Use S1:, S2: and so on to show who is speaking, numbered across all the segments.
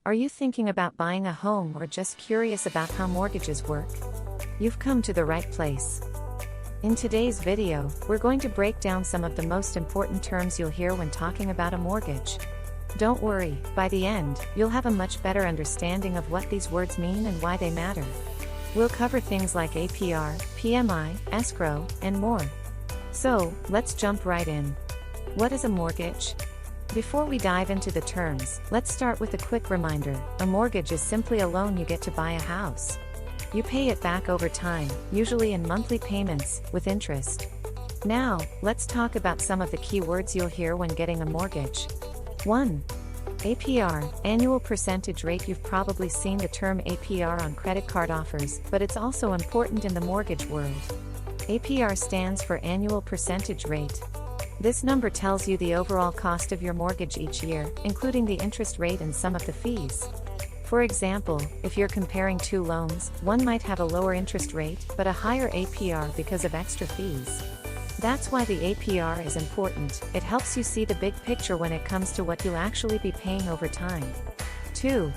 S1: Are you thinking about buying a home or just curious about how mortgages work? You've come to the right place. In today's video, we're going to break down some of the most important terms you'll hear when talking about a mortgage. Don't worry, by the end, you'll have a much better understanding of what these words mean and why they matter. We'll cover things like APR, PMI, escrow, and more. So, let's jump right in. What is a mortgage? Before we dive into the terms, let's start with a quick reminder. A mortgage is simply a loan you get to buy a house. You pay it back over time, usually in monthly payments, with interest. Now, let's talk about some of the key words you'll hear when getting a mortgage. 1. APR, annual percentage rate. You've probably seen the term APR on credit card offers, but it's also important in the mortgage world. APR stands for annual percentage rate. This number tells you the overall cost of your mortgage each year, including the interest rate and some of the fees. For example, if you're comparing two loans, one might have a lower interest rate, but a higher APR because of extra fees. That's why the APR is important. It helps you see the big picture when it comes to what you'll actually be paying over time. 2.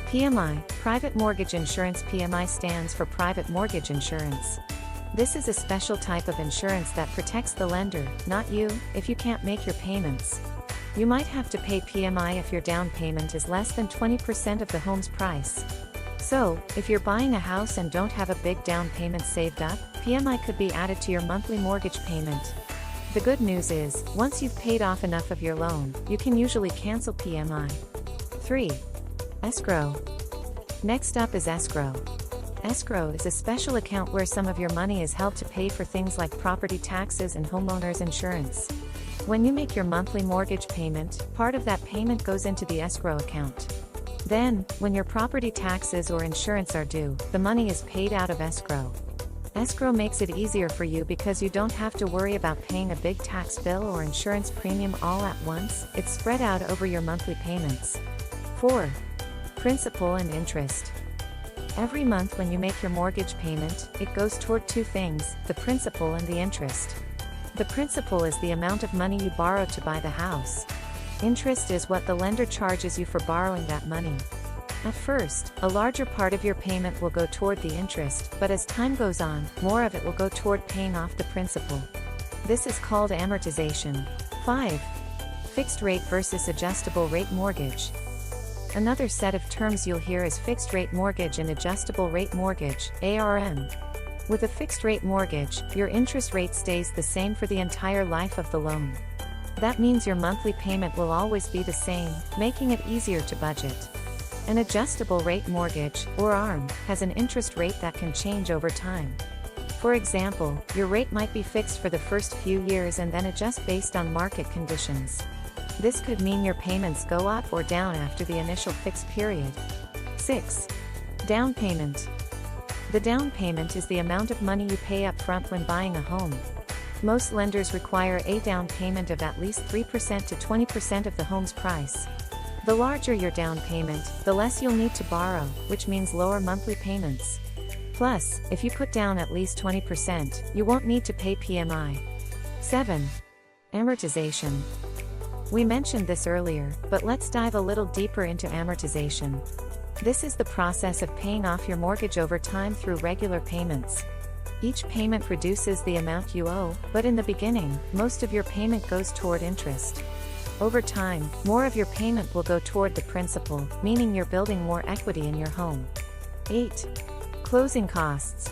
S1: PMI, private mortgage insurance. PMI stands for private mortgage insurance. This is a special type of insurance that protects the lender, not you, if you can't make your payments. You might have to pay PMI if your down payment is less than 20% of the home's price. So, if you're buying a house and don't have a big down payment saved up, PMI could be added to your monthly mortgage payment. The good news is, once you've paid off enough of your loan, you can usually cancel PMI. 3. Escrow. Next up is escrow. Escrow is a special account where some of your money is held to pay for things like property taxes and homeowners insurance. When you make your monthly mortgage payment, part of that payment goes into the escrow account. Then, when your property taxes or insurance are due, the money is paid out of escrow. Escrow makes it easier for you because you don't have to worry about paying a big tax bill or insurance premium all at once. It's spread out over your monthly payments. 4. Principal and interest. Every month when you make your mortgage payment, it goes toward two things, the principal and the interest. The principal is the amount of money you borrow to buy the house. Interest is what the lender charges you for borrowing that money. At first, a larger part of your payment will go toward the interest, but as time goes on, more of it will go toward paying off the principal. This is called amortization. 5. Fixed rate versus adjustable rate mortgage. Another set of terms you'll hear is fixed rate mortgage and adjustable rate mortgage, ARM. With a fixed rate mortgage, your interest rate stays the same for the entire life of the loan. That means your monthly payment will always be the same, making it easier to budget. An adjustable rate mortgage, or ARM, has an interest rate that can change over time. For example, your rate might be fixed for the first few years and then adjust based on market conditions. This could mean your payments go up or down after the initial fixed period. 6. Down payment. The down payment is the amount of money you pay up front when buying a home. Most lenders require a down payment of at least 3% to 20% of the home's price. The larger your down payment, the less you'll need to borrow, which means lower monthly payments. Plus, if you put down at least 20%, you won't need to pay PMI. 7. Amortization. We mentioned this earlier, but let's dive a little deeper into amortization. This is the process of paying off your mortgage over time through regular payments. Each payment reduces the amount you owe, but in the beginning, most of your payment goes toward interest. Over time, more of your payment will go toward the principal, meaning you're building more equity in your home. 8. Closing costs.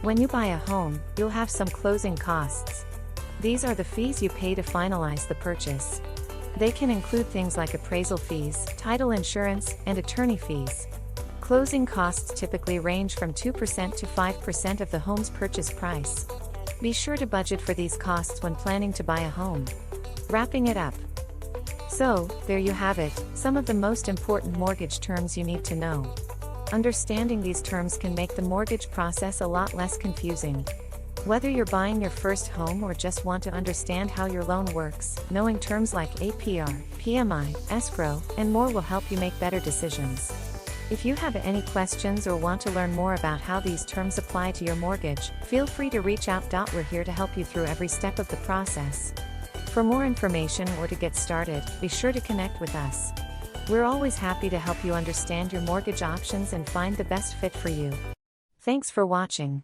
S1: When you buy a home, you'll have some closing costs. These are the fees you pay to finalize the purchase. They can include things like appraisal fees, title insurance, and attorney fees. Closing costs typically range from 2% to 5% of the home's purchase price. Be sure to budget for these costs when planning to buy a home. Wrapping it up. So, there you have it, some of the most important mortgage terms you need to know. Understanding these terms can make the mortgage process a lot less confusing. Whether you're buying your first home or just want to understand how your loan works, knowing terms like APR, PMI, escrow, and more will help you make better decisions. If you have any questions or want to learn more about how these terms apply to your mortgage, feel free to reach out. We're here to help you through every step of the process. For more information or to get started, be sure to connect with us. We're always happy to help you understand your mortgage options and find the best fit for you. Thanks for watching.